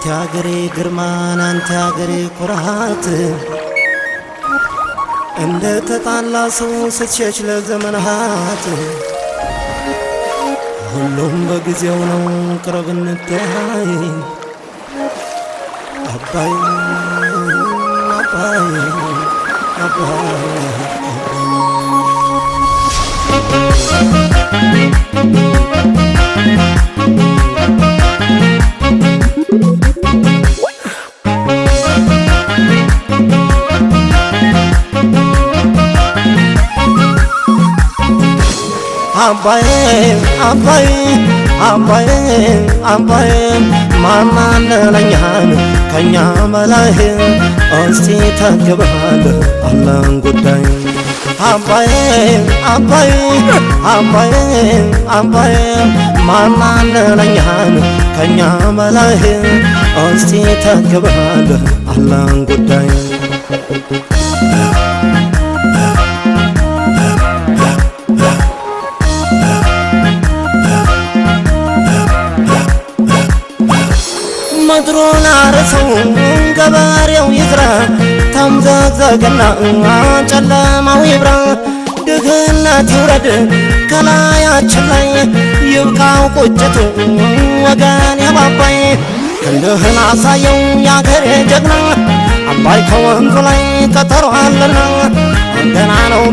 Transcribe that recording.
አንተ አገሬ ግርማን አንተ አገሬ ኩራት እንደ ተጣላ ሰው ስትሸሽ ለዘመናት ሁሉም በጊዜው ነው ቅረብ እንታይ አባይ አባይ አባይ አባይ አባይ አባይ አባይ ማናለኛን ከኛ በላይ እስቲ ተግባል አላህን ጉዳይ አባይ አባይ አባይ አባይ ማናለኛን ከኛ በላይ እስቲ ተግባል አላህን ጉዳይ ምድሩን አርሰው ገበሬው ይዝራ ተምዘግዘግና ጨለማው ይብራ ድህነት ይውረድ ከላያችን ላይ ይብቃው ቁጭቱ ወገን ያባባይ ክንድህን አሳየው ያገሬ ጀግና አባይ ከወንዙ ላይ ቀጠሮ አለና ገና ነው